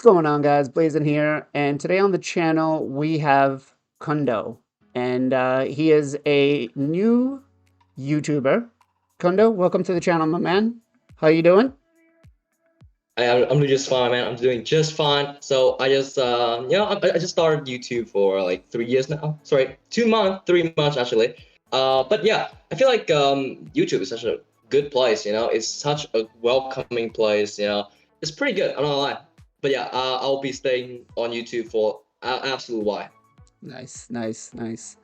going on, guys? Blazing here, and today on the channel we have KUNDO, and he is a new YouTuber. KUNDO, welcome to the channel, my man. How you doing? I'm doing just fine, man. I'm doing just fine. So I just, I just started YouTube for like 3 years now. Sorry, 2 months, 3 months actually. But yeah, I feel like YouTube is such a good place. It's such a welcoming place. It's pretty good. I'm not gonna lie. But yeah, I'll be staying on YouTube for absolute why. Nice, nice, nice.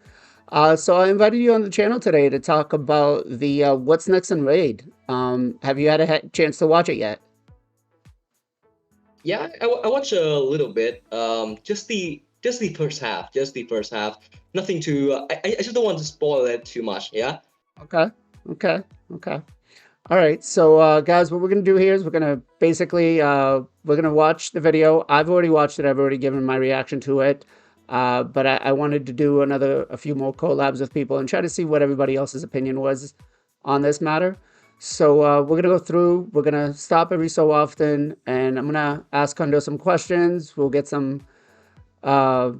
So I invited you on the channel today to talk about the What's Next in Raid. Have you had a chance to watch it yet? Yeah, I watch a little bit. Just the first half. Just the first half. Nothing too. I just don't want to spoil it too much. Yeah. Okay, okay, okay. All right, so guys, what we're gonna do here is we're gonna basically we're gonna watch the video. I've already watched it. I've already given my reaction to it, but I wanted to do a few more collabs with people and try to see what everybody else's opinion was on this matter. So we're gonna go through. We're gonna stop every so often, and I'm gonna ask Kundo some questions. We'll get uh,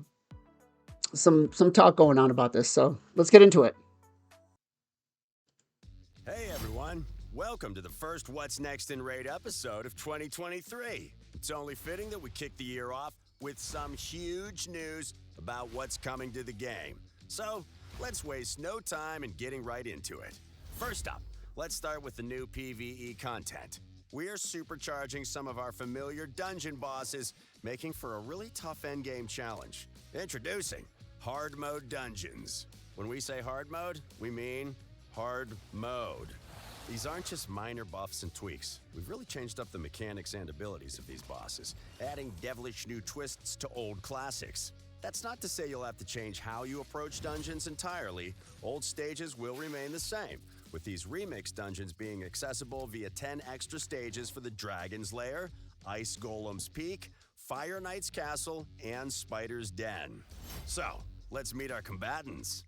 some talk going on about this. So let's get into it. Hey everyone, welcome to the first What's Next in Raid episode of 2023. It's only fitting that we kick the year off with some huge news about what's coming to the game. So let's waste no time in getting right into it. First up, let's start with the new PvE content. We're supercharging some of our familiar dungeon bosses, making for a really tough endgame challenge. Introducing Hard Mode Dungeons. When we say hard mode, we mean hard mode. These aren't just minor buffs and tweaks. We've really changed up the mechanics and abilities of these bosses, adding devilish new twists to old classics. That's not to say you'll have to change how you approach dungeons entirely. Old stages will remain the same, with these remix dungeons being accessible via 10 extra stages for the Dragon's Lair, Ice Golem's Peak, Fire Knight's Castle, and Spider's Den. So, let's meet our combatants.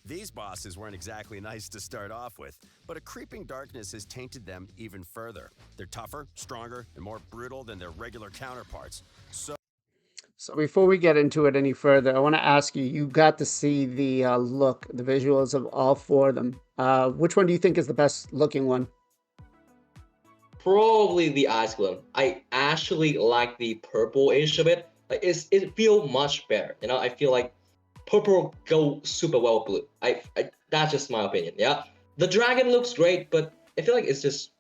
These bosses weren't exactly nice to start off with, but a creeping darkness has tainted them even further. They're tougher, stronger, and more brutal than their regular counterparts. So before we get into it any further, I want to ask you, you got to see the the visuals of all four of them. Which one do you think is the best looking one? Probably the ice glove. I actually like the purple-ish of it. Like it feel much better. I feel like purple go super well with blue. That's just my opinion. Yeah, the dragon looks great, but I feel like it's just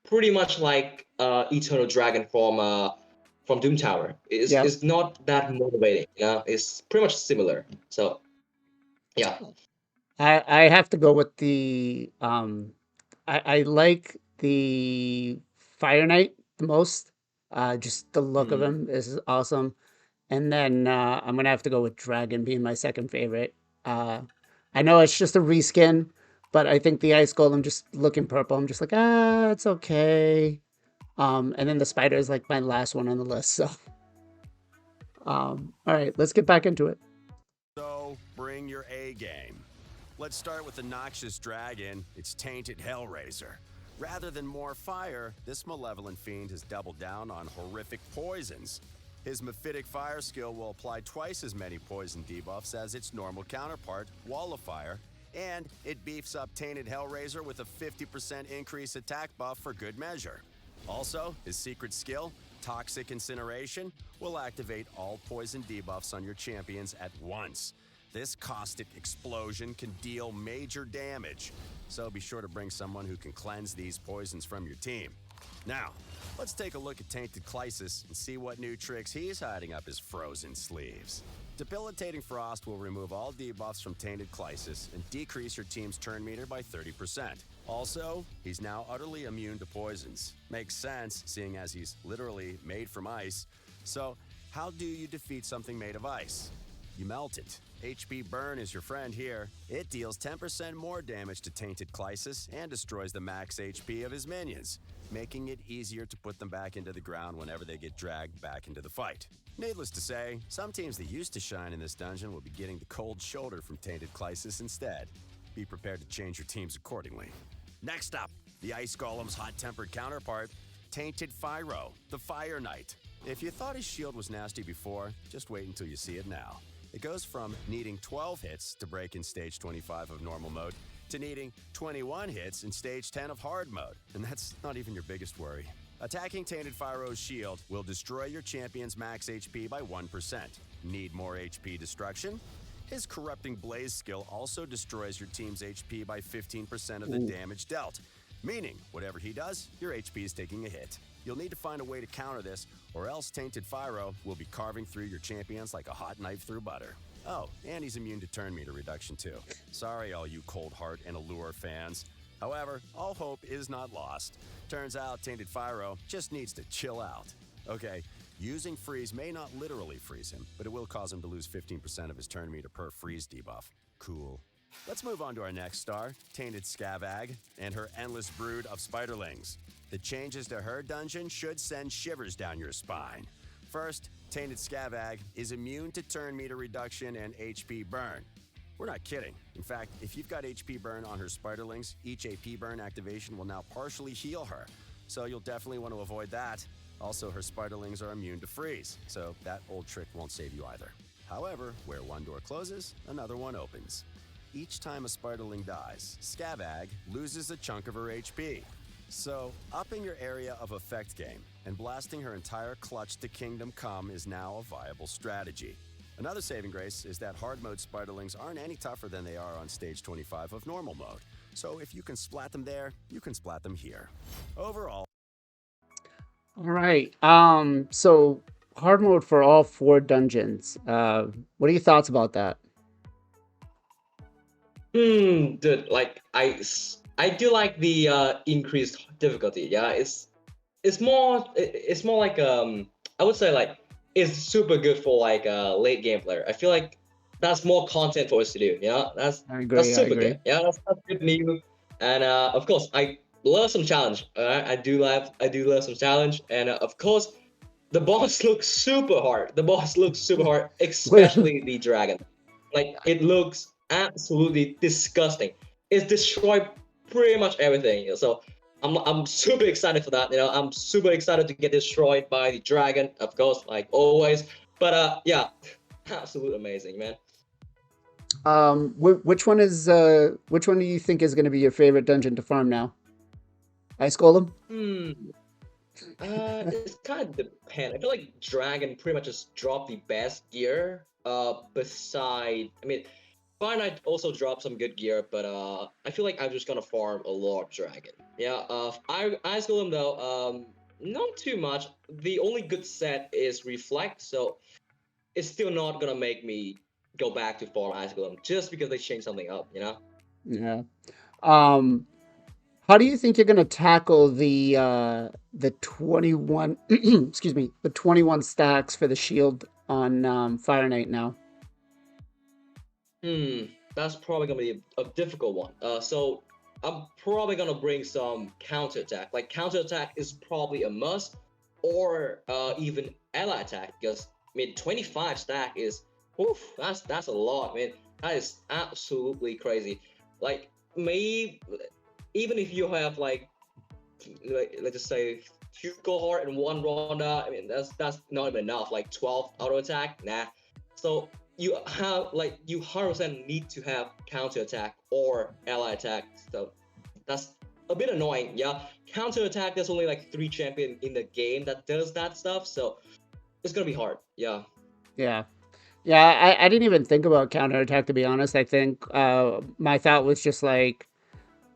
pretty much like Eternal Dragon from Doom Tower. It's Yeah. it's not that motivating. It's pretty much similar. So yeah. I have to go with the I like the Fire Knight the most. Just the look of Hmm. him is awesome. And then I'm gonna have to go with Dragon being my second favorite. Uh, I know it's just a reskin, but I think the Ice Golem just looking purple. I'm just like, it's okay. And then the Spider is like my last one on the list. So, all right, let's get back into it. So, bring your A game. Let's start with the noxious dragon, its tainted Hellraiser. Rather than more fire, this malevolent fiend has doubled down on horrific poisons. His Mephitic Fire skill will apply twice as many poison debuffs as its normal counterpart, Wall of Fire, and it beefs up Tainted Hellraiser with a 50% increase attack buff for good measure. Also, his secret skill, Toxic Incineration, will activate all poison debuffs on your champions at once. This caustic explosion can deal major damage, so be sure to bring someone who can cleanse these poisons from your team. Now, let's take a look at Tainted Clysis and see what new tricks he's hiding up his frozen sleeves. Debilitating Frost will remove all debuffs from Tainted Clysis and decrease your team's turn meter by 30%. Also, he's now utterly immune to poisons. Makes sense, seeing as he's literally made from ice. So, how do you defeat something made of ice? You melt it. HP Burn is your friend here. It deals 10% more damage to Tainted Clysis and destroys the max HP of his minions, making it easier to put them back into the ground whenever they get dragged back into the fight. Needless to say, some teams that used to shine in this dungeon will be getting the cold shoulder from Tainted Clysis instead. Be prepared to change your teams accordingly. Next up, the Ice Golem's hot-tempered counterpart, Tainted Fyro, the Fire Knight. If you thought his shield was nasty before, just wait until you see it now. It goes from needing 12 hits to break in stage 25 of normal mode to needing 21 hits in stage 10 of hard mode. And that's not even your biggest worry. Attacking Tainted Pyro's shield will destroy your champion's max HP by 1%. Need more HP destruction? His Corrupting Blaze skill also destroys your team's HP by 15% of the damage dealt. Meaning, whatever he does, your HP is taking a hit. You'll need to find a way to counter this, or else Tainted Pyro will be carving through your champions like a hot knife through butter. Oh, and he's immune to turn meter reduction too. Sorry all you Cold Heart and Allure fans. However, all hope is not lost. Turns out Tainted Pyro just needs to chill out. Okay, using freeze may not literally freeze him, but it will cause him to lose 15% of his turn meter per freeze debuff. Cool. Let's move on to our next star, Tainted Scavag, and her endless brood of spiderlings. The changes to her dungeon should send shivers down your spine. First, Tainted Scavag is immune to turn meter reduction and HP burn. We're not kidding. In fact, if you've got HP burn on her spiderlings, each AP burn activation will now partially heal her. So you'll definitely want to avoid that. Also, her spiderlings are immune to freeze, so that old trick won't save you either. However, where one door closes, another one opens. Each time a spiderling dies, Scavag loses a chunk of her HP. So, upping your area of effect game and blasting her entire clutch to Kingdom Come is now a viable strategy. Another saving grace is that hard mode spiderlings aren't any tougher than they are on stage 25 of normal mode. So if you can splat them there, you can splat them here. Overall... All right. So hard mode for all 4 dungeons. What are your thoughts about that? Dude, like I do like the increased difficulty. Yeah, it's more like I would say like it's super good for like a late game player. I feel like that's more content for us to do. Yeah, that's super good. Yeah, that's good news. And of course, I love some challenge. I do love some challenge. And of course, the boss looks super hard. The boss looks super hard, especially the dragon. Like it looks absolutely disgusting. It's destroyed pretty much everything. So I'm super excited for that. I'm super excited to get destroyed by the dragon, of course, like always. But yeah, absolutely amazing, man. Which one do you think is going to be your favorite dungeon to farm now? Ice Golem? It's kind of depend. I feel like dragon pretty much just dropped the best gear. Beside, I mean, Fire Knight also dropped some good gear, but I feel like I'm just gonna farm a lot of dragon. Yeah, Ice Golem though, not too much. The only good set is Reflect, so it's still not gonna make me go back to farm Ice Golem just because they changed something up, you know? Yeah. How do you think you're gonna tackle the 21 excuse me, the 21 stacks for the shield on Fire Knight now? That's probably gonna be a difficult one. So I'm probably gonna bring some counterattack. Like counterattack is probably a must, or even ally attack, because I mean 25 stack is, oof, that's a lot, man. That is absolutely crazy. Like maybe even if you have like let's just say 2 cohort and 1 Ronda, I mean that's not even enough. Like 12 auto attack, nah. So you have like you 100% need to have counter attack or ally attack. So that's a bit annoying. Yeah, counter attack. There's only like 3 champion in the game that does that stuff. So it's gonna be hard. Yeah. Yeah. Yeah, I didn't even think about counterattack, to be honest. I think my thought was just like,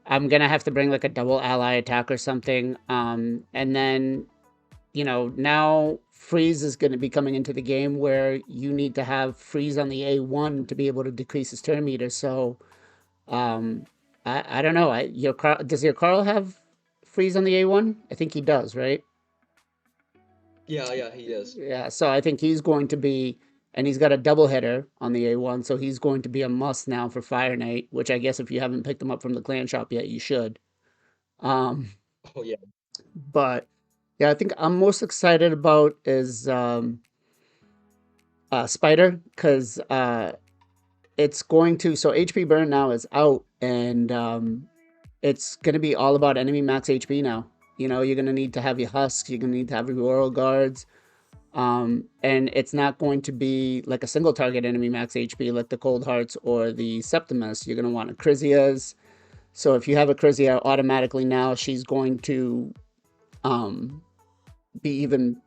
I'm going to have to bring like a double ally attack or something. And then, now freeze is going to be coming into the game where you need to have freeze on the A1 to be able to decrease his turn meter. So I don't know. Does your Carl have freeze on the A1? I think he does, right? Yeah, he does. Yeah, so I think he's going to be, and he's got a double hitter on the A1, so he's going to be a must now for Fire Knight, which I guess if you haven't picked him up from the clan shop yet, you should. Oh yeah. But yeah, I think I'm most excited about is Spider, because it's going to, so HP burn now is out, and it's going to be all about enemy max HP now. You're going to need to have your husks, you're going to need to have your royal guards. And it's not going to be like a single target enemy max HP like the Cold Hearts or the Septimus. You're going to want a Chrysia's. So if you have a Chrysia, automatically now she's going to um, be even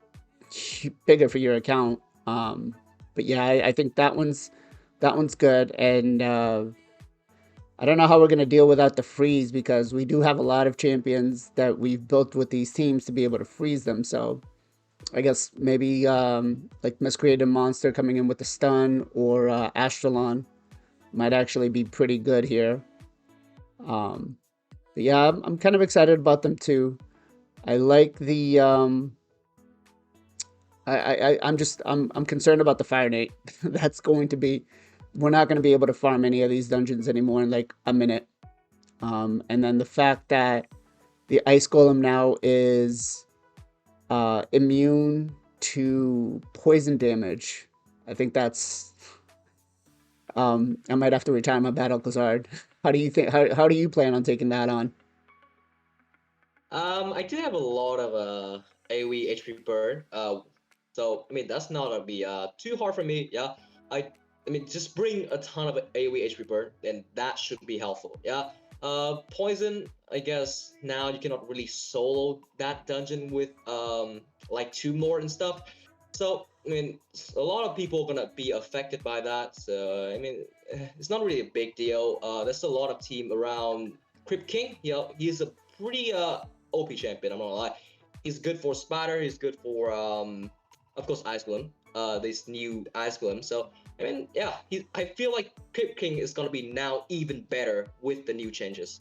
bigger for your account. But yeah, I think that one's good, and I don't know how we're gonna deal without the freeze because we do have a lot of champions that we've built with these teams to be able to freeze them. So I guess maybe like Miscreated Monster coming in with the stun or Astralon might actually be pretty good here. Um, but yeah, I'm kind of excited about them too. I like the I'm concerned about the Fire Nate. That's going to be we're not going to be able to farm any of these dungeons anymore in like a minute. And then the fact that the Ice Golem now is immune to poison damage. I think that's I might have to retire my Battle Blizzard. How do you think how do you plan on taking that on? I do have a lot of AoE HP burn. So I mean that's not gonna be too hard for me. Yeah, I mean just bring a ton of AoE HP burn, and that should be helpful. Yeah. Poison. I guess now you cannot really solo that dungeon with like two more and stuff. So I mean a lot of people are gonna be affected by that. So I mean it's not really a big deal. There's a lot of team around Crypt King. You know he's a pretty OP champion. I'm not gonna lie. He's good for Spatter. He's good for of course Ice Golem. This new Ice Golem. So I mean, yeah, I feel like Crypt King is gonna be now even better with the new changes.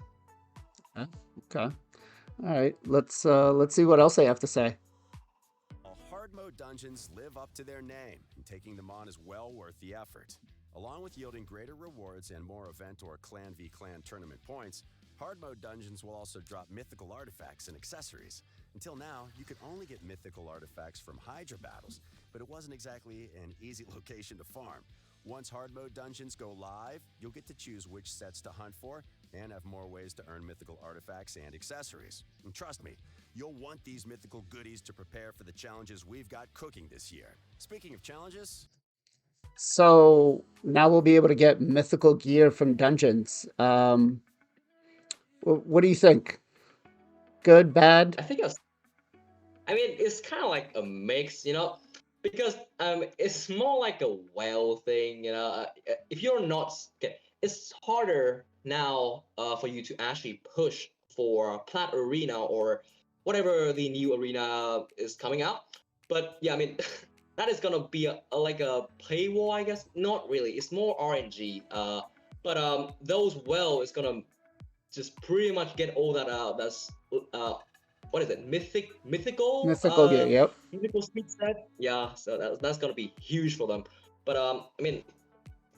Okay. All right. Let's see what else they have to say. Hard mode dungeons live up to their name, and taking them on is well worth the effort. Along with yielding greater rewards and more event or clan v clan tournament points, hard mode dungeons will also drop mythical artifacts and accessories. Until now, you could only get mythical artifacts from Hydra battles, but it wasn't exactly an easy location to farm. Once hard mode dungeons go live, you'll get to choose which sets to hunt for and have more ways to earn mythical artifacts and accessories. And trust me, you'll want these mythical goodies to prepare for the challenges we've got cooking this year. Speaking of challenges, So now we'll be able to get mythical gear from dungeons. What do you think? Good, bad? I think I mean, it's kind of like a mix, because it's more like a well thing, if you're not, okay, it's harder now for you to actually push for Plat Arena or whatever the new arena is coming out. But yeah, I mean, that is gonna be like a paywall, I guess. Not really. It's more RNG. But those well is gonna just pretty much get all that out. That's what is it? Mythical gear, yep. Mythical speed set. Yeah, so that's gonna be huge for them. But I mean,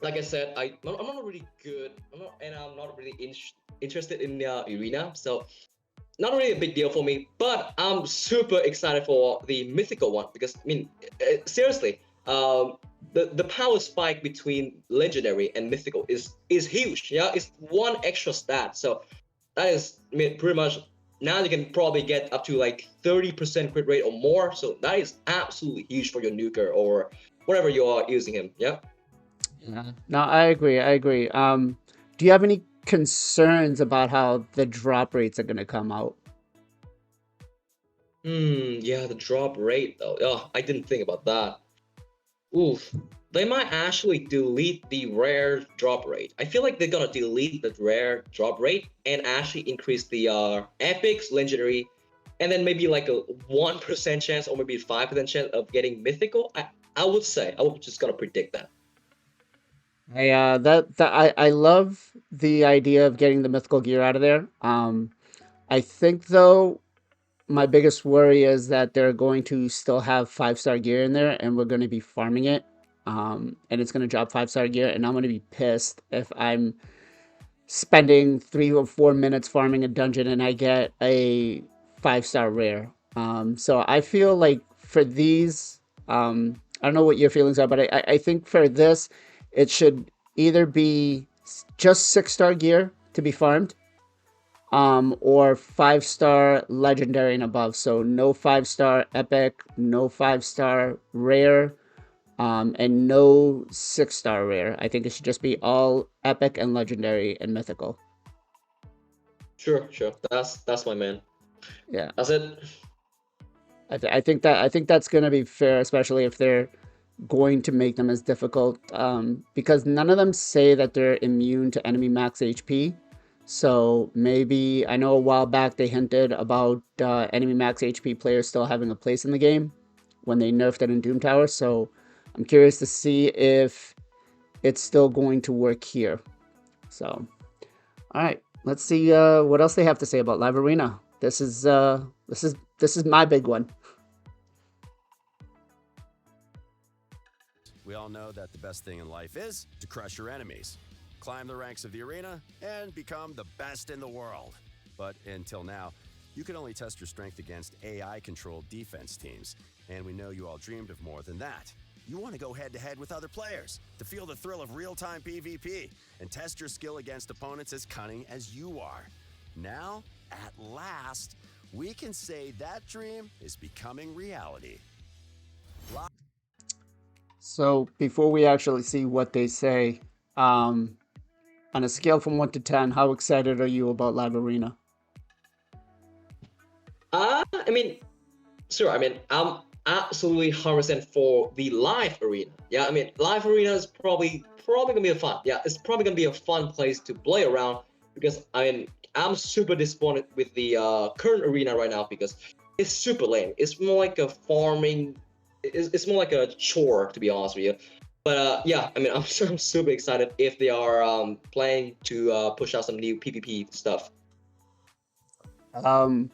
like I said, I'm not really good. I'm not really interested in arena. So not really a big deal for me. But I'm super excited for the mythical one because I mean, seriously, the power spike between legendary and mythical is huge. Yeah, it's one extra stat. So that is, I mean, pretty much now you can probably get up to like 30% crit rate or more. So that is absolutely huge for your nuker or whatever you are using him. Yeah. Yeah. No, I agree. I agree. Do you have any concerns about how the drop rates are going to come out? Yeah, the drop rate though. Oh, I didn't think about that. Oof. They might actually delete the rare drop rate. I feel like they're gonna delete the rare drop rate and actually increase the epics, legendary, and then maybe like a 1% chance or maybe 5% chance of getting mythical. I would say I would just gonna predict that. I love the idea of getting the mythical gear out of there. I think though my biggest worry is that they're going to still have 5-star gear in there and we're going to be farming it. And it's going to drop 5-star gear and I'm going to be pissed if I'm spending 3 or 4 minutes farming a dungeon and I get a 5-star rare. So I feel like for these, I don't know what your feelings are, but I think for this, it should either be just 6-star gear to be farmed, or 5-star legendary and above. So no 5-star epic, no 5-star rare, and no 6-star rare. I think it should just be all epic and legendary and mythical. Sure, sure. That's my man. Yeah, That's it. I think that's gonna be fair, especially if they're going to make them as difficult, because none of them say that they're immune to enemy max HP. So maybe I know a while back they hinted about enemy max HP players still having a place in the game when they nerfed it in Doom Tower. So I'm curious to see if it's still going to work here. So, all right, let's see what else they have to say about Live Arena. This is my big one. We all know that the best thing in life is to crush your enemies, climb the ranks of the arena, and become the best in the world. But until now, you can only test your strength against AI-controlled defense teams, and we know you all dreamed of more than that. You want to go head-to-head with other players to feel the thrill of real-time PvP and test your skill against opponents as cunning as you are. Now, at last, we can say that dream is becoming reality. So before we actually see what they say, on a scale from 1 to 10, how excited are you about Live Arena? I mean, sure. I mean, I'm absolutely 100% for the live arena. Yeah, I mean, live arena is probably gonna be a fun. Yeah, it's probably gonna be a fun place to play around because I mean, I'm super disappointed with the current arena right now because it's super lame. It's more like a farming. It's more like a chore, to be honest with you. But yeah, I mean, I'm super excited if they are planning to push out some new PvP stuff. Um,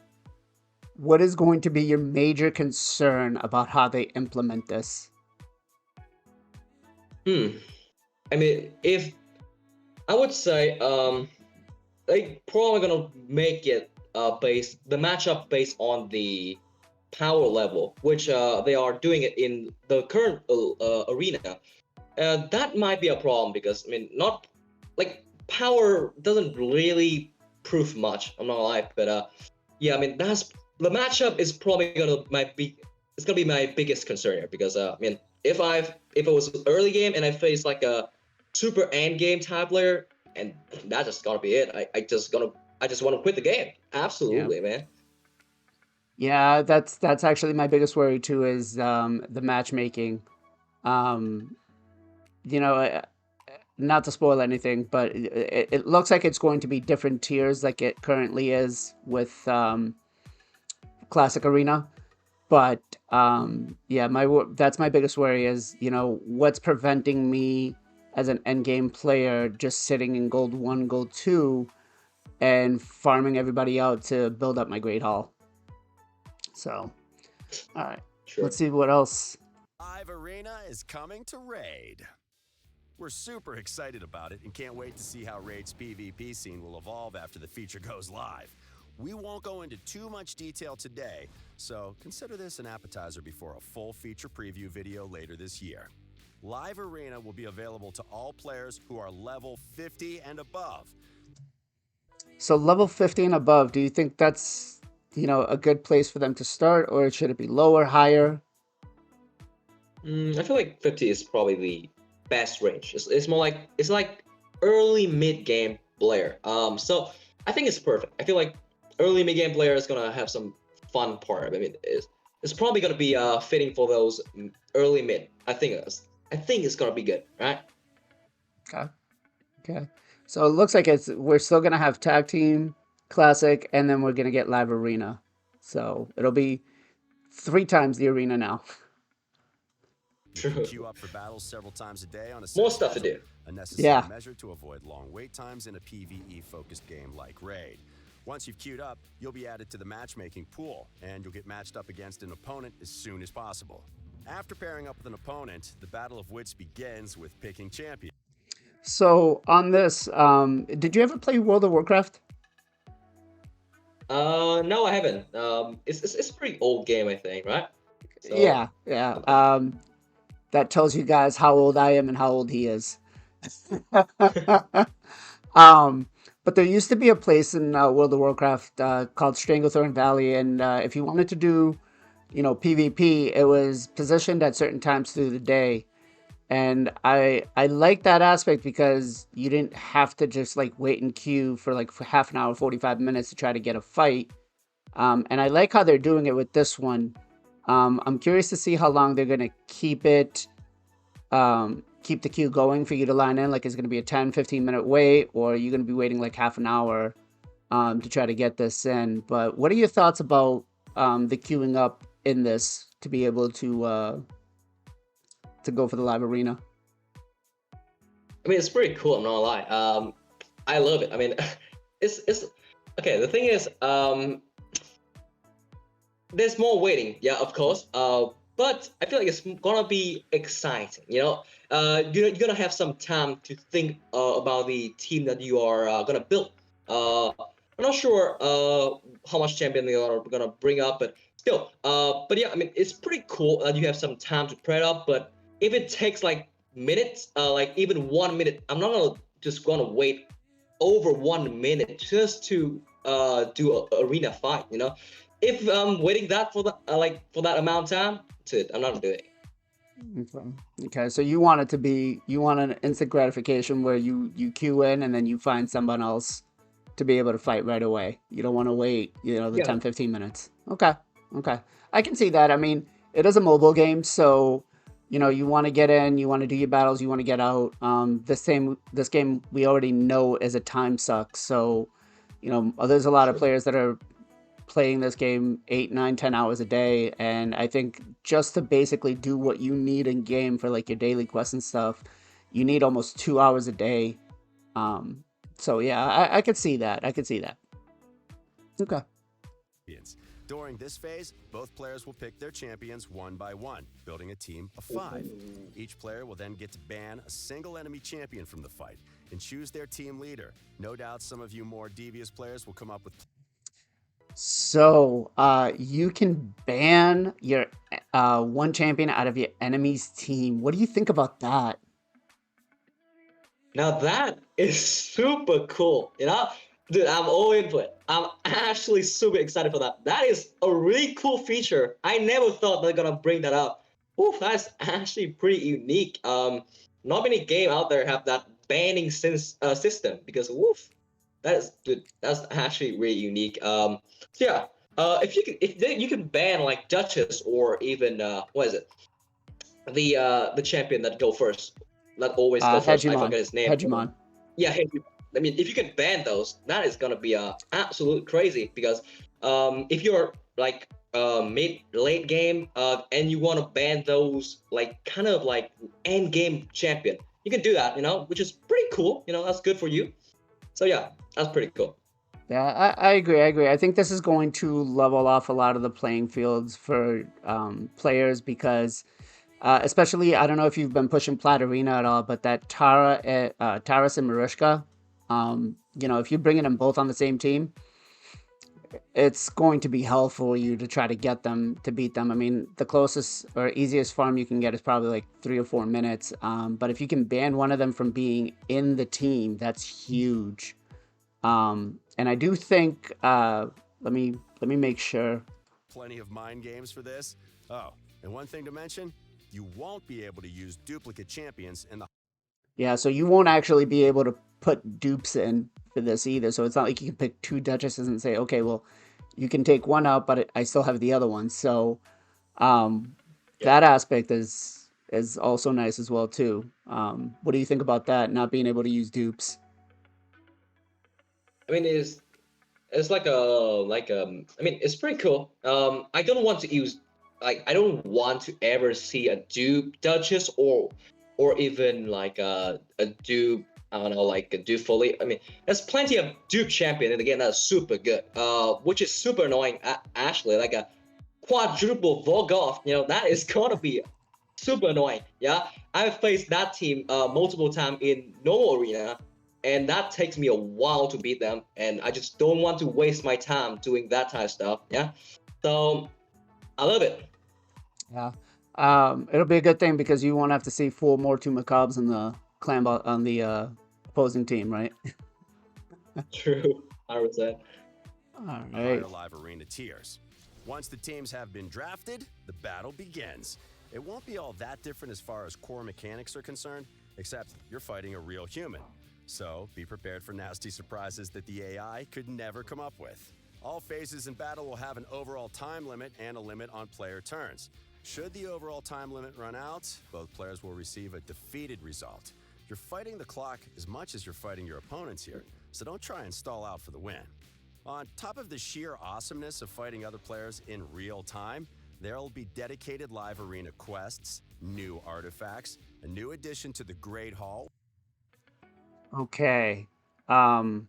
what is going to be your major concern about how they implement this? I mean, if I would say they probably gonna make it based the matchup based on the power level, which they are doing it in the current arena. That might be a problem because I mean, not like power doesn't really prove much. I'm not gonna lie, but yeah, I mean that's the matchup is probably it's gonna be my biggest concern here because I mean if it was early game and I faced like a super end game type player and that's just gonna be it. I just want to quit the game. Yeah. Absolutely, man. Yeah, that's actually my biggest worry too is the matchmaking. Um, you know, not to spoil anything, but it looks like it's going to be different tiers like it currently is with Classic Arena. But yeah, that's my biggest worry is, what's preventing me as an endgame player just sitting in gold 1, gold 2 and farming everybody out to build up my Great Hall. So, all right. Sure. Let's see what else. Live Arena is coming to Raid. We're super excited about it and can't wait to see how Raid's PvP scene will evolve after the feature goes live. We won't go into too much detail today, so consider this an appetizer before a full feature preview video later this year. Live Arena will be available to all players who are level 50 and above. So level 50 and above, do you think that's, a good place for them to start, or should it be lower, higher? I feel like 50 is probably the best range. It's more like it's like early mid game player. So I think it's perfect. I feel like early mid game player is gonna have some fun part. I mean, it's probably gonna be fitting for those early mid. I think it's gonna be good, right? Okay. So it looks like we're still gonna have tag team, classic, and then we're gonna get live arena. So it'll be 3 times the arena now. You can queue up for battles several times a day on a More stuff to do. A necessary measure to avoid long wait times in a PvE-focused game like Raid. Once you've queued up, you'll be added to the matchmaking pool, and you'll get matched up against an opponent as soon as possible. After pairing up with an opponent, the battle of wits begins with picking champion. So on this, did you ever play World of Warcraft? No, I haven't. It's a pretty old game, I think, right? So, Yeah. That tells you guys how old I am and how old he is. um, But there used to be a place in World of Warcraft called Stranglethorn Valley, and if you wanted to do, PvP, it was positioned at certain times through the day. And I like that aspect because you didn't have to just like wait in queue for like for half an hour, 45 minutes to try to get a fight. And I like how they're doing it with this one. I'm curious to see how long they're gonna keep the queue going for you to line in. Like, it's gonna be a 10, 15 minute wait, or are you gonna be waiting like half an hour to try to get this in? But what are your thoughts about the queuing up in this to be able to go for the live arena? I mean, it's pretty cool. I'm not gonna lie. I love it. I mean, it's okay. The thing is, there's more waiting. Yeah, of course. But I feel like it's gonna be exciting. You're gonna have some time to think about the team that you are gonna build. I'm not sure how much champion they are gonna bring up, but still. But yeah, I mean, it's pretty cool that you have some time to prep up. But if it takes like minutes, like even 1 minute, I'm not gonna wait over 1 minute just to do a arena fight. If I'm waiting that for for that amount of time, I'm not doing it. Okay, so you want an instant gratification where you queue in and then you find someone else to be able to fight right away. You don't want to wait, the Yeah. 10, 15 minutes. Okay. I can see that. I mean, it is a mobile game, so you want to get in, you want to do your battles, you want to get out. This game we already know is a time suck, so there's a lot of players that are playing this game 8, 9, 10 hours a day, and I think just to basically do what you need in game for like your daily quests and stuff, you need almost 2 hours a day. So yeah, I could see that. Okay. During this phase, both players will pick their champions one by one, building a team of 5. Each player will then get to ban a single enemy champion from the fight and choose their team leader. No doubt some of you more devious players will come up with... So you can ban your one champion out of your enemy's team. What do you think about that? Now that is super cool. Dude, I'm all in for it. I'm actually super excited for that. That is a really cool feature. I never thought they're gonna bring that up. Oof, that's actually pretty unique. Not many games out there have that banning system because woof, that's actually really unique. So yeah, if you can ban like Duchess or even what is it, the champion that go first, that always go first. I forget his name. Hegemon. Yeah, Hegemon. I mean, if you can ban those, that is gonna be absolute crazy because if you're like mid late game and you want to ban those like kind of like end game champion, you can do that, which is pretty cool. That's good for you. So yeah, that's pretty cool. Yeah, I agree. I think this is going to level off a lot of the playing fields for players because, especially, I don't know if you've been pushing Plat Arena at all, but that Taras and Marishka, if you're bringing them both on the same team, it's going to be hell for you to try to get them to beat them. I mean, the closest or easiest farm you can get is probably like 3 or 4 minutes. But if you can ban one of them from being in the team, that's huge. And I do think, let me make sure. Plenty of mind games for this. Oh, and one thing to mention, you won't be able to use duplicate champions in the... Yeah, so you won't actually be able to put dupes in for this either. So it's not like you can pick 2 Duchesses and say, okay, well, you can take one out, but I still have the other one. So that aspect is also nice as well too. What do you think about that, not being able to use dupes? I mean, it's like I mean, it's pretty cool. I don't want to use I don't want to ever see a dupe Duchess or even like a dupe. I don't know, like a dupe fully. I mean, there's plenty of dupe champion in the game that's super good. Which is super annoying. Actually, like a quadruple Volgoth. That is gonna be super annoying. Yeah, I've faced that team multiple times in normal arena. And that takes me a while to beat them, and I just don't want to waste my time doing that type of stuff. Yeah, so I love it. Yeah, it'll be a good thing because you won't have to see 4 more 2 Macabres in the clan on the opposing team, right? True. 100%. All The right. higher live arena tiers. Once the teams have been drafted, the battle begins. It won't be all that different as far as core mechanics are concerned, except you're fighting a real human. So be prepared for nasty surprises that the AI could never come up with. All phases in battle will have an overall time limit and a limit on player turns. Should the overall time limit run out, both players will receive a defeated result. You're fighting the clock as much as you're fighting your opponents here, so don't try and stall out for the win. On top of the sheer awesomeness of fighting other players in real time, there'll be dedicated live arena quests, new artifacts, a new addition to the Great Hall. Okay. Um,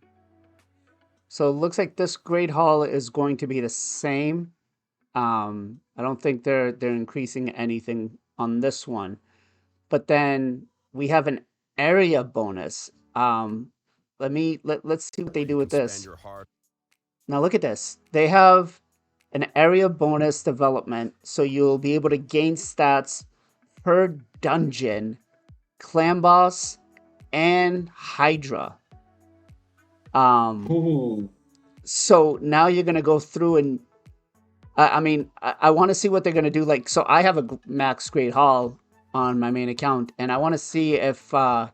so it looks like this Great Hall is going to be the same. I don't think they're increasing anything on this one. But then we have an area bonus. Let's see what they Where you do with can spend this. your hard Now look at this. They have an area bonus development, so you'll be able to gain stats per dungeon, clan boss, and Hydra. Ooh. So now you're gonna go through and I mean, I want to see what they're gonna do. Like, so I have a max Great Hall on my main account, and I want to see if all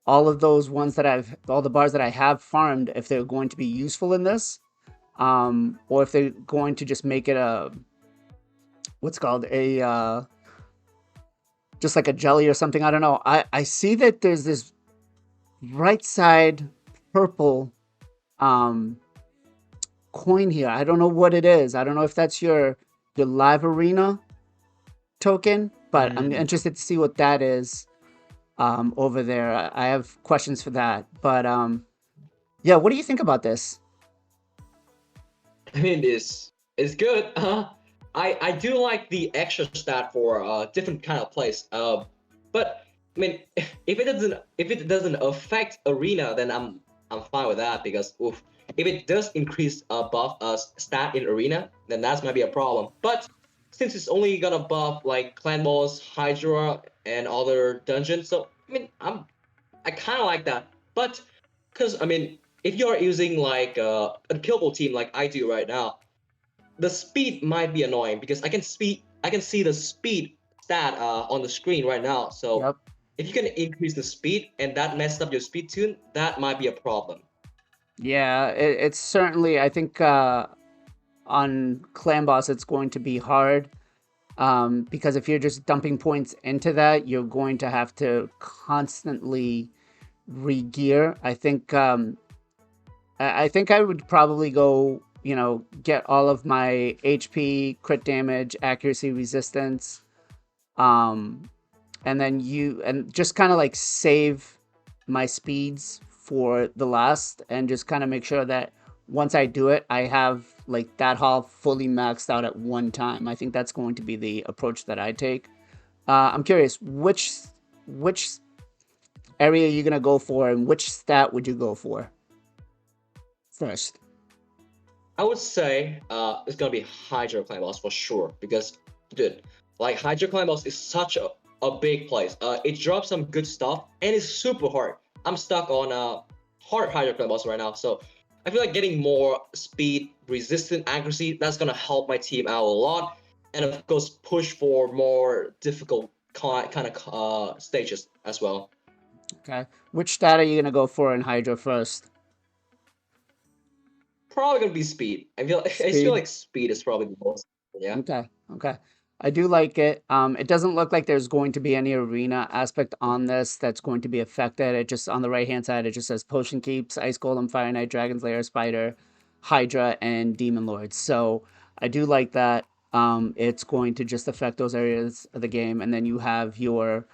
of those ones that all the bars that I have farmed, if they're going to be useful in this, or if they're going to just make it a what's called a just like a jelly or something. I don't know. I see that there's this right side purple um coin here. I don't know what it is. I don't know if that's your live arena token, but I'm Mm. interested to see what that is over there. I have questions for that. But yeah, what do you think about this? I mean, it's good. I do like the extra stat for different kind of place. But I mean, if it doesn't affect arena, then I'm fine with that because oof, if it does increase buff stat in arena, then that's might be a problem. But since it's only gonna buff like clan boss, Hydra, and other dungeons, so I mean, I kind of like that. But because I mean, if you're using like a killable team like I do right now, the speed might be annoying because I can see the speed stat on the screen right now. So Yep. if you can increase the speed and that messed up your speed tune, that might be a problem. Yeah, it's certainly, I think on clan boss it's going to be hard, because if you're just dumping points into that, you're going to have to constantly re-gear. I think I would probably go, get all of my HP, crit damage, accuracy, resistance, um, and then and just kind of like save my speeds for the last, and just kind of make sure that once I do it, I have like that haul fully maxed out at one time. I think that's going to be the approach that I take. I'm curious, which area are you gonna go for, and which stat would you go for first? I would say it's gonna be Hydro Climb Boss for sure because, dude, like Hydro Climb Boss is such a big place. It drops some good stuff and it's super hard. I'm stuck on hard Hydro Climb Boss right now, so I feel like getting more speed, resistant accuracy, that's gonna help my team out a lot, and of course push for more difficult kind of stages as well. Okay, which stat are you gonna go for in Hydra first? Probably gonna be speed. I just feel Speed. like speed is probably the most. Yeah. Okay, okay. I do like it. It doesn't look like there's going to be any arena aspect on this that's going to be affected. It just on the right hand side, it just says Potion Keeps, Ice Golem, Fire Knight, Dragon's Lair, Spider, Hydra, and Demon Lord. So I do like that. It's going to just affect those areas of the game, and then you have your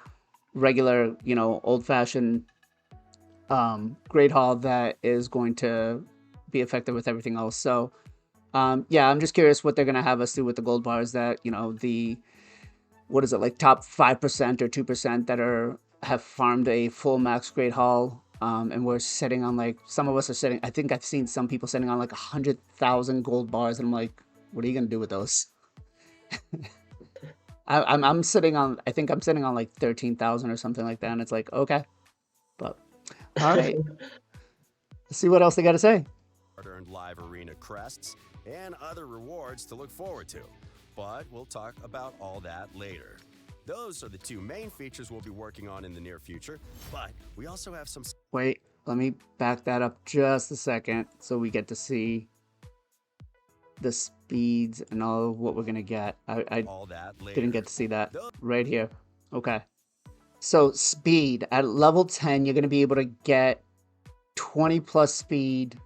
regular, old fashioned Great Hall that is going to be affected with everything else. So yeah, I'm just curious what they're gonna have us do with the gold bars that, the what is it, like top 5% or 2% that have farmed a full max Great Hall. And we're sitting on like some of us are sitting. I think I've seen some people sitting on like 100,000 gold bars, and I'm like, what are you gonna do with those? I'm sitting on. I think I'm sitting on like 13,000 or something like that, and it's like okay, but all right. Let's see what else they got to say. Earned live arena crests, and other rewards to look forward to. But we'll talk about all that later. Those are the two main features we'll be working on in the near future, but we also have some... Wait, let me back that up just a second so we get to see the speeds and all what we're gonna get. I all that later. didn't get to see that right here. Okay. So speed at level 10, you're gonna be able to get 20 plus speed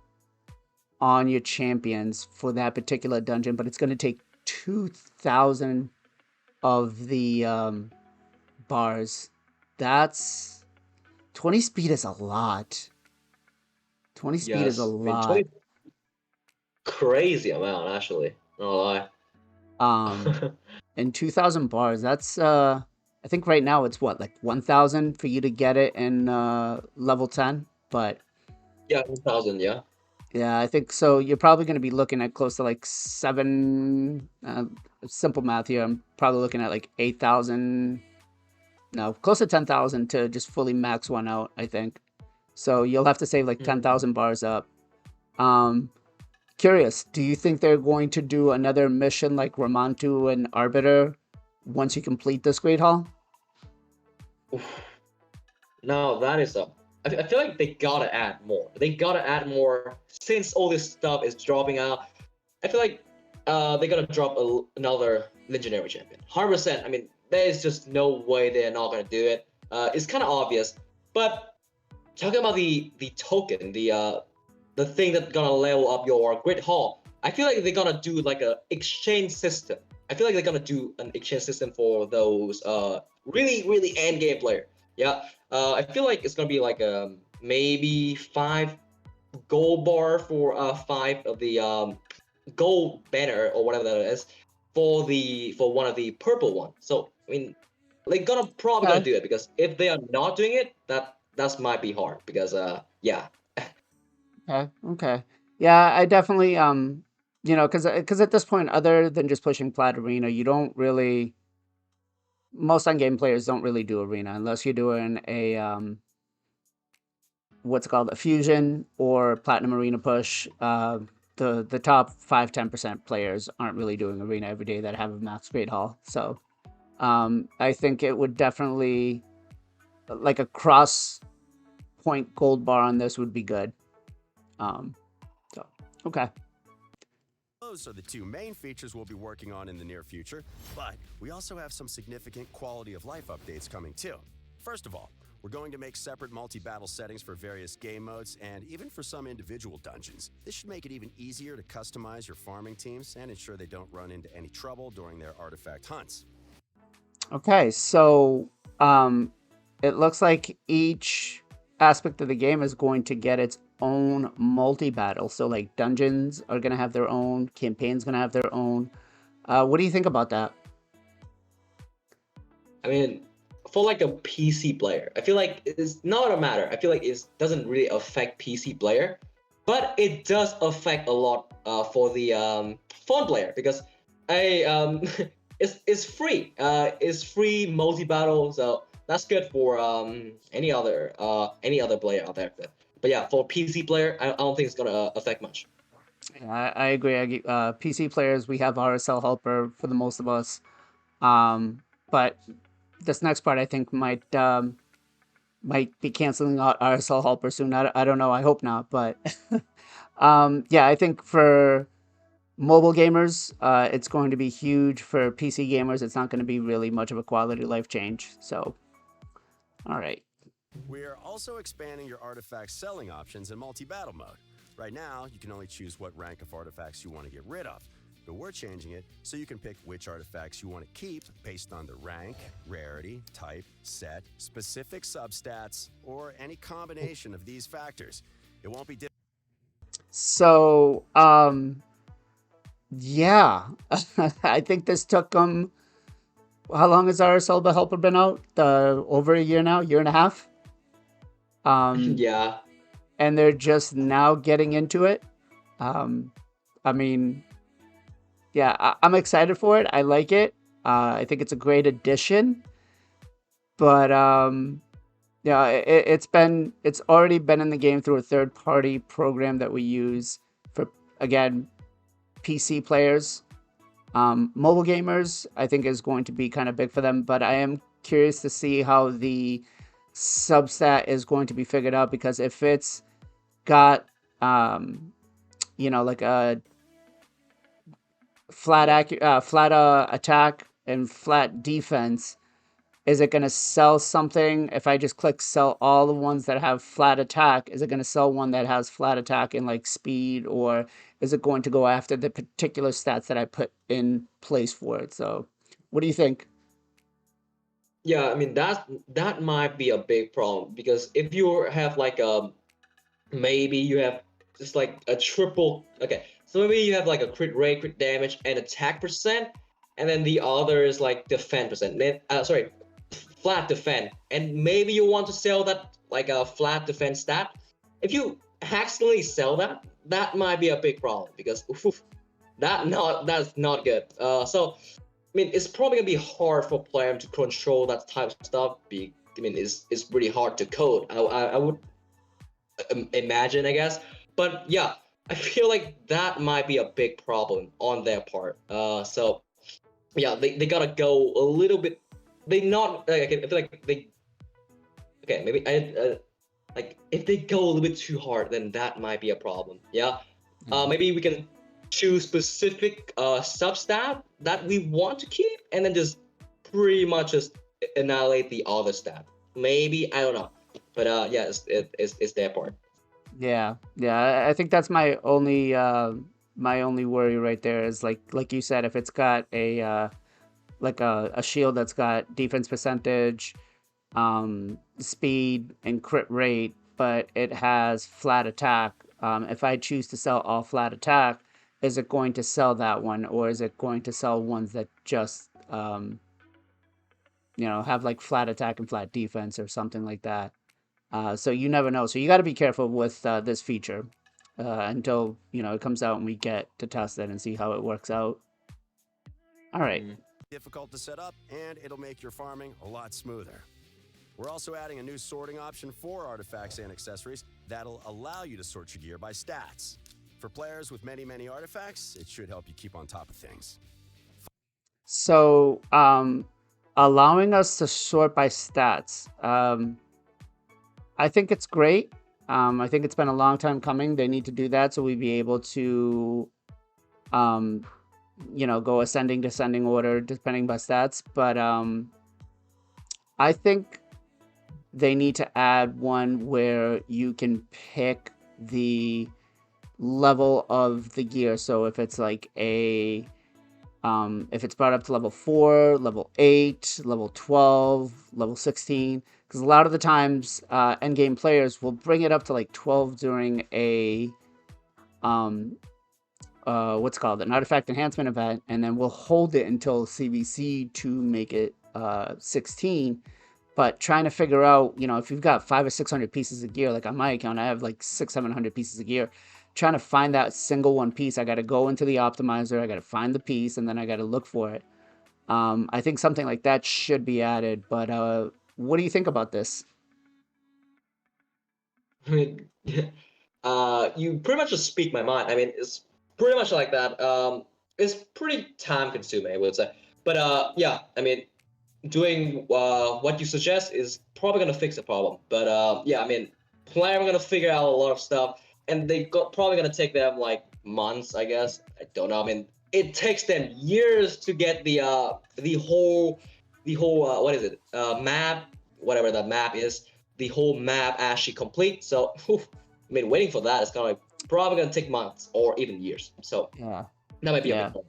on your champions for that particular dungeon, but it's gonna take 2,000 of the bars. That's 20 speed is a lot. 20 speed is a Yes, I mean, lot. 20 crazy amount actually. No lie. And 2,000 bars, that's I think right now it's what, like 1,000 for you to get it in level 10, but Yeah, 1,000. Yeah. yeah, I think so. You're probably going to be looking at close to like simple math here. I'm probably looking at like 8,000, no, close to 10,000 to just fully max one out, I think. So you'll have to save like 10,000 bars up. Curious, do you think they're going to do another mission like Ramantu and Arbiter once you complete this Great Hall? No, that is a. I feel like they gotta add more. They gotta add more since all this stuff is dropping out. I feel like they're gonna drop another legendary champion. 100%. I mean, there is just no way they're not gonna do it. It's kind of obvious, but talking about the token, the thing that's gonna level up your Great Hall, I feel like they're gonna do like a exchange system. I feel like they're gonna do an exchange system for those really end game player. Yeah, I feel like it's gonna be like maybe 5 gold bar for 5 of the gold banner or whatever that is for one of the purple one. So I mean, they're probably gonna do it, because if they are not doing it, that might be hard, because yeah. Okay. Yeah, I definitely you know, because at this point, other than just pushing Plat Arena, you don't really, most on-game players don't really do Arena unless you're doing a what's it called, a Fusion or Platinum Arena push. The top 5-10% players aren't really doing Arena every day that have a max Great Hall. So I think it would definitely, like a cross point gold bar on this would be good. So okay. Those are the two main features we'll be working on in the near future, but we also have some significant quality of life updates coming too. First of all, we're going to make separate multi-battle settings for various game modes and even for some individual dungeons. This should make it even easier to customize your farming teams and ensure they don't run into any trouble during their artifact hunts. Okay, so it looks like each aspect of the game is going to get its own multi-battle. So like dungeons are going to have their own, campaigns going to have their own. What do you think about that? I mean, for like a PC player, I feel like it's not a matter. I feel like it doesn't really affect PC player, but it does affect a lot for the phone player, because it's free. It's free multi-battle, so that's good for any other player out there. But yeah, for PC player, I don't think it's gonna affect much. Yeah, I agree. PC players, we have RSL helper for the most of us, but this next part I think might be canceling out RSL helper soon. I don't know. I hope not, but yeah, I think for mobile gamers, it's going to be huge. For PC gamers, it's not going to be really much of a quality of life change. So, all right. We are also expanding your artifact selling options in multi-battle mode. Right now, you can only choose what rank of artifacts you want to get rid of, but we're changing it so you can pick which artifacts you want to keep based on the rank, rarity, type, set, specific substats, or any combination of these factors. It won't be So, yeah, I think this took them. How long has our Selba helper been out? Over a year now, year and a half. Yeah. And they're just now getting into it. I mean, yeah, I'm excited for it. I like it. I think it's a great addition. But Yeah, it's already been in the game through a third party program that we use for, again, PC players. Mobile gamers, I think, is going to be kind of big for them, but I am curious to see how the substat is going to be figured out, because if it's got like a flat attack and flat defense, is it going to sell something if I just click sell all the ones that have flat attack? Is it going to sell one that has flat attack and like speed, or is it going to go after the particular stats that I put in place for it? So, what do you think? Yeah, I mean that might be a big problem because if you have like maybe you have just like a triple, okay, so maybe you have like a crit rate, crit damage, and attack percent, and then the other is like defense percent. Sorry, flat defense, and maybe you want to sell that like a flat defense stat. If you accidentally sell that, that might be a big problem because oof, that's not good. So I mean, it's probably gonna be hard for players to control that type of stuff. I mean, it's pretty hard to code. I would imagine, I guess. But yeah, I feel like that might be a big problem on their part. So yeah, they gotta go a little bit. They not like, I feel like they okay maybe like if they go a little bit too hard, then that might be a problem. Yeah. Maybe we can choose specific substat that we want to keep, and then just pretty much just annihilate the other stat. Maybe I don't know, but yeah, it's their part. Yeah, yeah. I think that's my only worry right there is like you said, if it's got a like a shield that's got defense percentage, speed, and crit rate, but it has flat attack. If I choose to sell all flat attack, is it going to sell that one, or is it going to sell ones that just have like flat attack and flat defense or something like that? So you never know. So you got to be careful with this feature until it comes out and we get to test it and see how it works out. All right. Difficult to set up, and it'll make your farming a lot smoother. We're also adding a new sorting option for artifacts and accessories that'll allow you to sort your gear by stats. For players with many artifacts, it should help you keep on top of things. So allowing us to sort by stats. I think it's great. I think it's been a long time coming. They need to do that so we'd be able to, go ascending, descending order depending by stats. But I think they need to add one where you can pick the level of the gear. So if it's like if it's brought up to level 4, level 8, level 12, level 16, because a lot of the times endgame players will bring it up to like 12 during a what's called an artifact enhancement event, and then we'll hold it until CVC to make it 16. But trying to figure out, if you've got 500 or 600 pieces of gear, like on my account, I have like 600-700 pieces of gear. Trying to find that single one piece, I got to go into the optimizer, I got to find the piece, and then I got to look for it. I think something like that should be added. But what do you think about this? I mean, you pretty much just speak my mind. I mean, it's pretty much like that. It's pretty time consuming, I would say. But yeah, I mean, doing what you suggest is probably gonna fix the problem. But yeah, I mean, player are gonna figure out a lot of stuff, and probably gonna take them like months, I guess. I don't know. I mean, it takes them years to get the whole what is it map, whatever the map is, the whole map actually complete. So I mean, waiting for that is probably gonna take months or even years. So Yeah. that might be a Yeah. big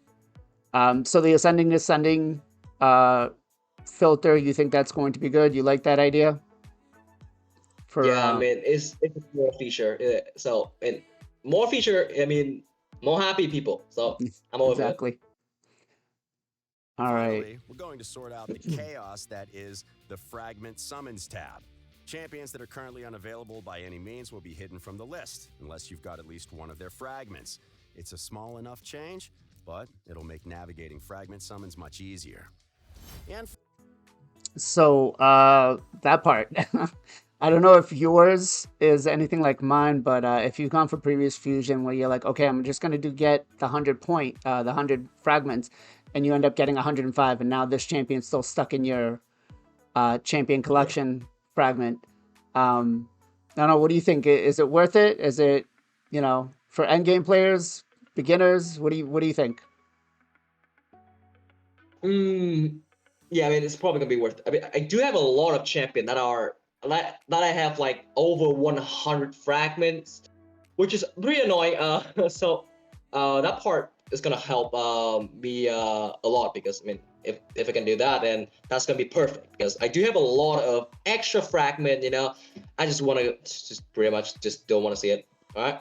problem. So the ascending descending filter, you think that's going to be good? You like that idea? For Yeah, I mean, it's a more feature. So and more feature, I mean, more happy people. So I'm over it. exactly. All right. Finally, we're going to sort out the chaos that is the Fragment Summons tab. Champions that are currently unavailable by any means will be hidden from the list, unless you've got at least one of their fragments. It's a small enough change, but it'll make navigating fragment summons much easier. And So that part, I don't know if yours is anything like mine, but if you've gone for previous fusion where you're like, okay, I'm just gonna get the 100 point, the 100 fragments, and you end up getting 105, and now this champion's still stuck in your champion collection fragment. I don't know. What do you think? Is it worth it? Is it, for end game players, beginners? What do you think? Mm, yeah, I mean, it's probably gonna be worth it. I mean, I do have a lot of champion that I have like over 100 fragments, which is pretty annoying. So that part is gonna help me a lot because I mean, if I can do that, then that's gonna be perfect because I do have a lot of extra fragment. I just want to just pretty much just don't want to see it. All right.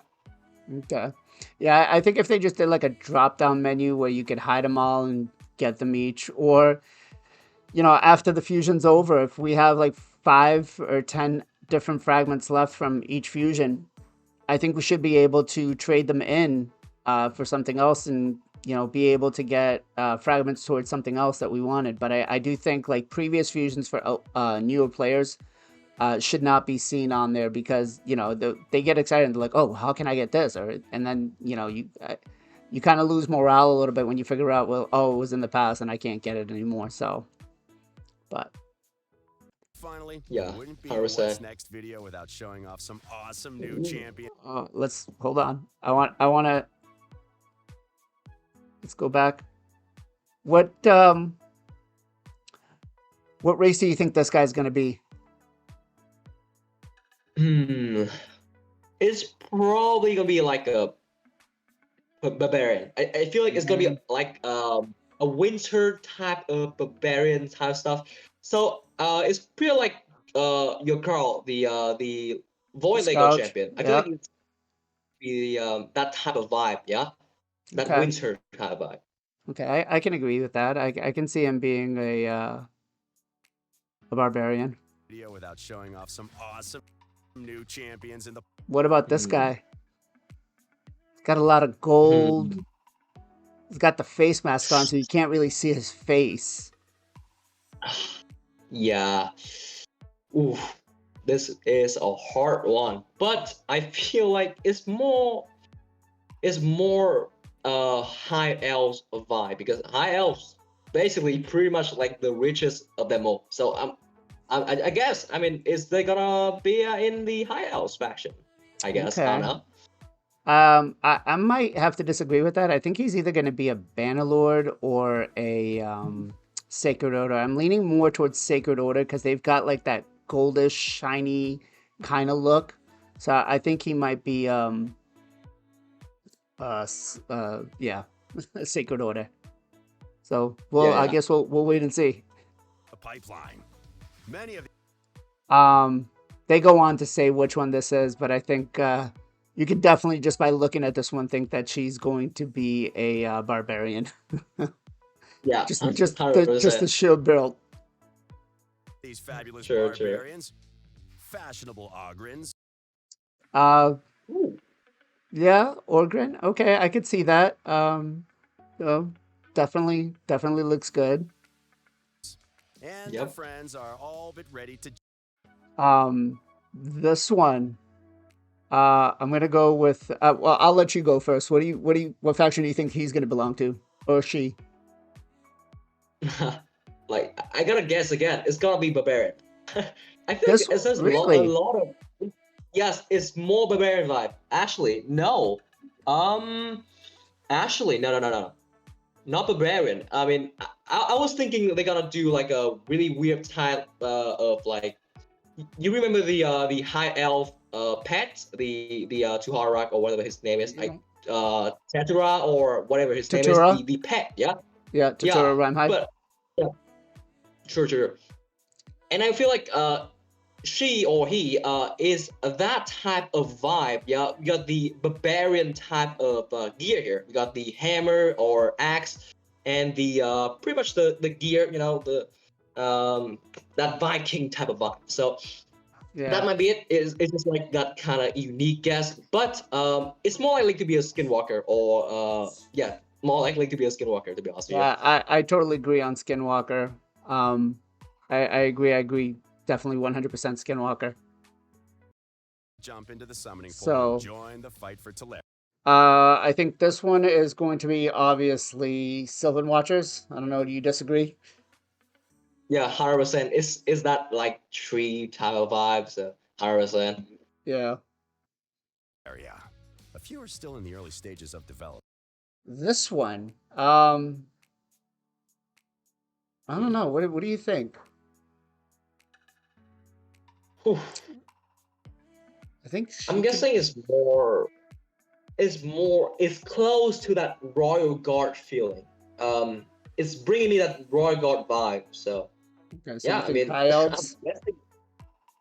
Okay. Yeah, I think if they just did like a drop down menu where you could hide them all and get them each, or after the fusion's over, if we have like 5 or 10 different fragments left from each fusion, I think we should be able to trade them in for something else and be able to get fragments towards something else that we wanted. But I do think like previous fusions for newer players should not be seen on there because they get excited and they're like, oh, how can I get this? And then you kind of lose morale a little bit when you figure out, well, oh, it was in the past and I can't get it anymore. So, but Finally, Yeah, wouldn't be 100%. what's next video without showing off some awesome new champion. let's hold on. I want to let's go back. What race do you think this guy's gonna be? It's probably gonna be like a barbarian. I feel like it's gonna be like a winter type of barbarian type stuff. So it's pretty like your Carl, the Void Lego Scourge. champion. I feel Yeah. like it's the that type of vibe, yeah, that Okay. winter type of vibe. Okay. I can agree with that. I can see him being a barbarian. Video without showing off some awesome new champions in the What about this Hmm. guy? He's got a lot of gold. Hmm. He's got the face mask on, so you can't really see his face. Yeah. Oof. This is a hard one, but I feel like it's more high elves vibe because high elves basically pretty much like the richest of them all. So I guess I mean is they gonna be in the high elves faction? I guess I don't Okay. know. I might have to disagree with that. I think he's either going to be a Bannerlord or a Sacred Order. I'm leaning more towards Sacred Order because they've got like that goldish, shiny kind of look. So I think he might be yeah, a Sacred Order. So well, I Yeah. guess we'll wait and see. pipeline. Many of They go on to say which one this is, but I think you could definitely just by looking at this one think that she's going to be a barbarian. Yeah. just 100%. the sheer build. these fabulous Sure. barbarians, fashionable Ogrins, Uh, Ooh. yeah, Orgrin. Okay, I could see that. Definitely looks good. and their Yep. friends are all but ready to This one. I'm gonna go with. Well, I'll let you go first. What faction do you think he's gonna belong to, or she? Like I gotta guess again. It's gonna be barbarian. I feel like This it says a really? lot of. Yes, it's more barbarian vibe. Actually, no. Actually, no. Not barbarian. I mean, I was thinking they're gonna do like a really weird type of like. You remember the high elf pet, the Tuharak or whatever his name is, like Tetura or whatever his name is, Tatura? the pet, yeah. Yeah, Tatura Rhyme But yeah, sure. And I feel like she or he is that type of vibe. Yeah, you got the barbarian type of gear here. You got the hammer or axe, and the pretty much the gear. The that Viking type of vibe. So that Yeah. might be it. It's just like that kind of unique guess, but it's more likely to be a skinwalker or yeah, more likely to be a skinwalker to be honest with you. Yeah, I totally agree on Skinwalker. I agree. Definitely 100% Skinwalker. Jump into the summoning pool So, and join the fight for Teleri. I think this one is going to be obviously Sylvan Watchers. I don't know. Do you disagree? Yeah, 100%. Is that like tree type of vibes? 100%. Yeah. area. A few are still in the early stages of development. This one, I don't know. What do you think? Whew. I think I'm she could. guessing it's close to that Royal Guard feeling. It's bringing me that Royal Guard vibe. So Okay, so you yeah, I think mean, High I'm Elves? guessing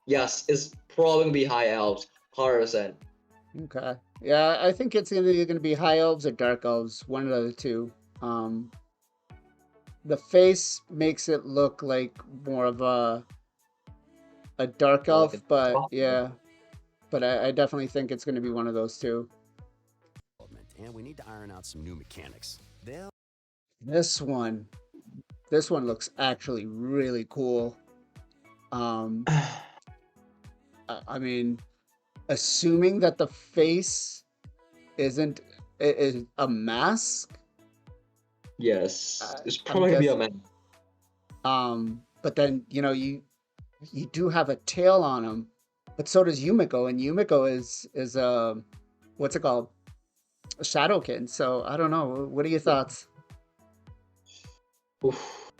yes, it's probably gonna be High Elves, 100%. Okay. Yeah, I think it's either going to be High Elves or Dark Elves, one of the two. Um, the face makes it look like more of a Dark More like Elf, a but top. yeah, but I definitely think it's going to be one of those two. And we need to iron out some new mechanics. They'll This one, this one looks actually really cool. Um, I mean, assuming that the face isn't is a mask, Yes, it's I'm probably gonna be a guessing. man. But then you do have a tail on him, but so does Yumiko, and Yumiko is what's it called? A Shadowkin. So I don't know. What are your thoughts? Oof.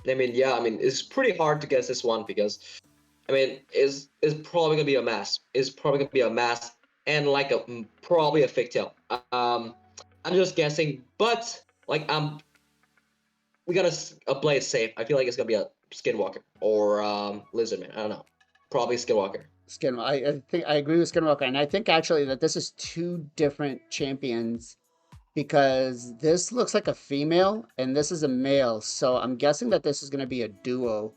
I mean, yeah, I mean, it's pretty hard to guess this one because, I mean, is probably gonna be a mask. It's probably gonna be a mask and like probably a fake tail. I'm just guessing, but like we gotta play it safe. I feel like it's gonna be a Skinwalker or Lizardman. I don't know, probably Skinwalker. Skin. I think I agree with Skinwalker, and I think actually that this is two different champions because this looks like a female and this is a male. So I'm guessing that this is going to be a duo.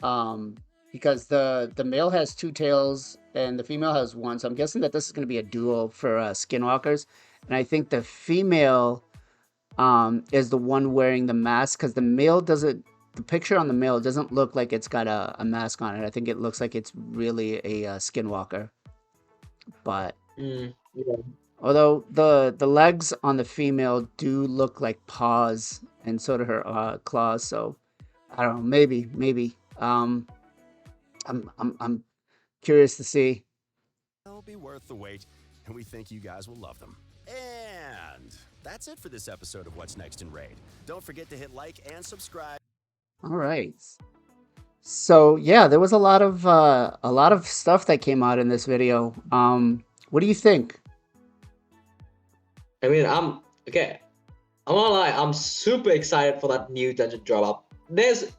Um, because the male has two tails and the female has one. So I'm guessing that this is going to be a duo for Skinwalkers, and I think the female is the one wearing the mask because the male doesn't. The picture on the male doesn't look like it's got a mask on it. I think it looks like it's really a Skinwalker. But Yeah. although the legs on the female do look like paws, and so do her claws. So I don't know. Maybe. I'm curious to see. They'll be worth the wait, and we think you guys will love them. And that's it for this episode of What's Next in Raid. Don't forget to hit like and subscribe. All right. So yeah, there was a lot of stuff that came out in this video. What do you think? I mean, okay. I'm not lie. I'm super excited for that new dungeon drop up.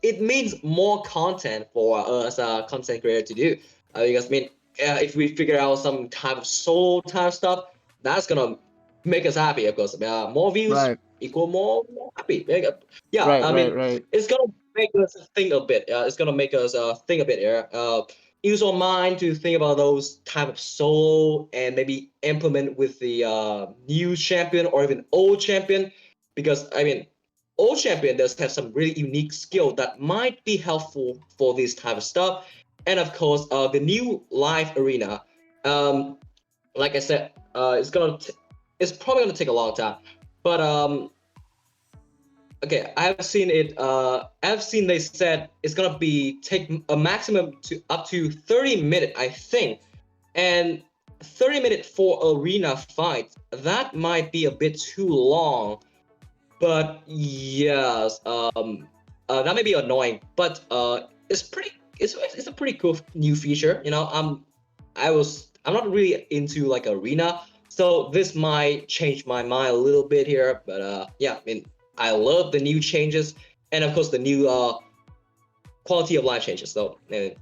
It means more content for us content creator to do. Because I mean, if we figure out some type of soul type stuff, that's gonna make us happy. Of course, more views Right, equal more happy. Yeah, right, I right, mean, right. it's gonna make us think a bit. It's gonna make us think a bit here. Use our mind to think about those type of soul and maybe implement with the new champion or even old champion. Because I mean, old champion does have some really unique skill that might be helpful for this type of stuff. And of course, the new live arena. Like I said, it's probably gonna take a long time, but okay, I've seen it. I've seen they said it's gonna be take a maximum to up to 30 minutes, I think, and 30 minutes for arena fight. That might be a bit too long, but yes, that may be annoying, but it's pretty. It's a pretty cool new feature. You know, I'm not really into like arena, so this might change my mind a little bit here. But yeah, I mean, I love the new changes, and of course the new quality of life changes. So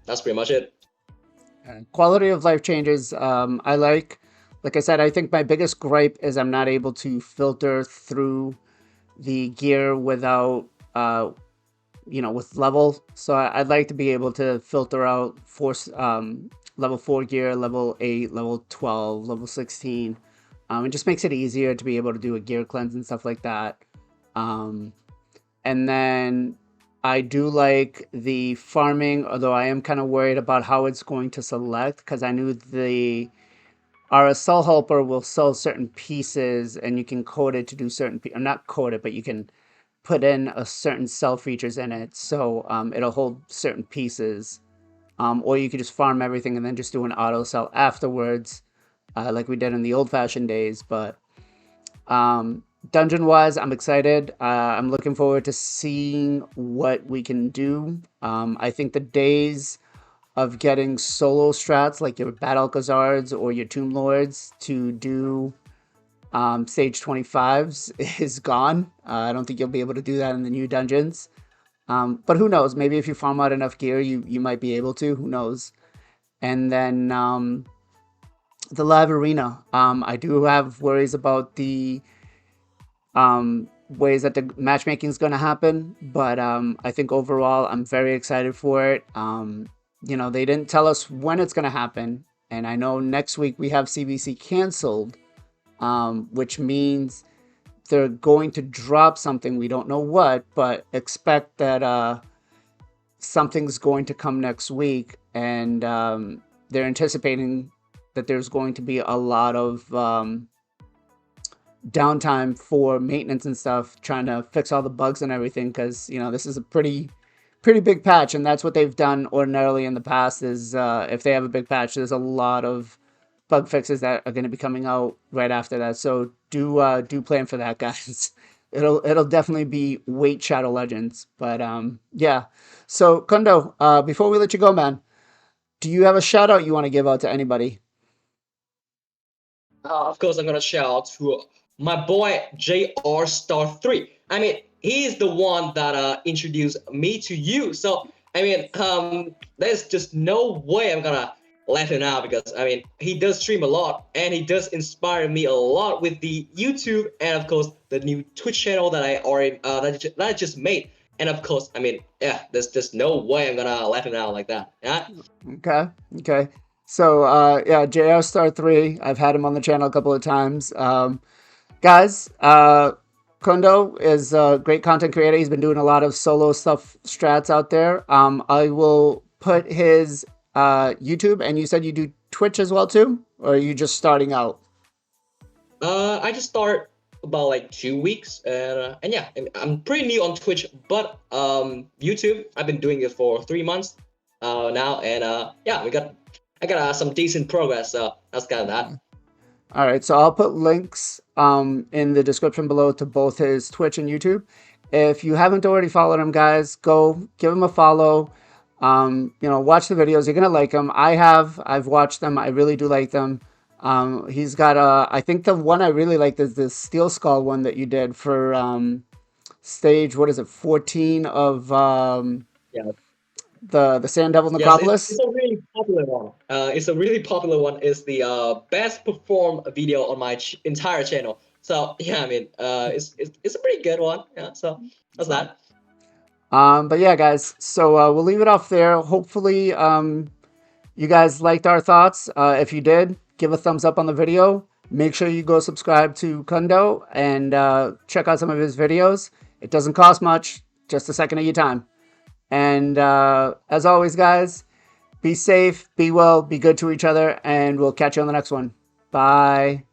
that's pretty much it. Quality of life changes. Like I said, I think my biggest gripe is I'm not able to filter through the gear without, with level. So I'd like to be able to filter out level 4 gear, level 8, level 12, level 16. It just makes it easier to be able to do a gear cleanse and stuff like that. And then I do like the farming, although I am kind of worried about how it's going to select because I knew the RSL helper will sell certain pieces and you can code it to do certain, not code it, but you can put in a certain cell features in it. So it'll hold certain pieces. Or you could just farm everything and then just do an auto sell afterwards, like we did in the old fashioned days. But dungeon wise, I'm excited. I'm looking forward to seeing what we can do. I think the days of getting solo strats like your Bad Alcazards or your Tomb Lords to do stage 25s is gone. I don't think you'll be able to do that in the new dungeons. But who knows? Maybe if you farm out enough gear, you might be able to. Who knows? And then the live arena. I do have worries about the ways that the matchmaking is going to happen, but I think overall I'm very excited for it. You know, they didn't tell us when it's going to happen, and I know next week we have CBC canceled, which means they're going to drop something. We don't know what, but expect that something's going to come next week, and they're anticipating that there's going to be a lot of downtime for maintenance and stuff, trying to fix all the bugs and everything, because you know this is a pretty big patch, and that's what they've done ordinarily in the past. Is if they have a big patch, there's a lot of bug fixes that are going to be coming out right after that. So do plan for that, guys. It'll definitely be Wait Shadow Legends. But yeah. So Kundo, before we let you go, man, do you have a shout out you want to give out to anybody? Of course, I'm gonna shout out to my boy JR Star 3. I mean, he's the one that introduced me to you. So I mean, there's just no way I'm gonna let him out, because I mean, he does stream a lot and he does inspire me a lot with the YouTube and of course the new Twitch channel that I already that I just made. And of course, I mean, yeah, there's just no way I'm gonna let him out like that. Yeah. Okay. So yeah, JR Star 3. I've had him on the channel a couple of times. Guys, Kundo is a great content creator. He's been doing a lot of solo stuff, strats out there. I will put his YouTube, and you said you do Twitch as well too, or are you just starting out? I just started about like 2 weeks, and yeah, I'm pretty new on Twitch, but YouTube, I've been doing it for 3 months now, and yeah, I got some decent progress, so that's kind of that. All right, so I'll put links in the description below to both his Twitch and YouTube. If you haven't already followed him, guys, go give him a follow. You know, watch the videos. You're gonna like them. I've watched them. I really do like them. He's got I think the one I really liked is the Steel Skull one that you did for stage, what is it, 14 of Yeah. the Sand Devil Yes, Necropolis. it's a really popular one. It's a really popular one. It's the best performed video on my entire channel. So yeah, I mean, it's a pretty good one. Yeah, so that's that. But yeah, guys, so we'll leave it off there. Hopefully, you guys liked our thoughts. If you did, give a thumbs up on the video. Make sure you go subscribe to Kundo and check out some of his videos. It doesn't cost much, just a second of your time. And as always, guys, be safe, be well, be good to each other, and we'll catch you on the next one. Bye.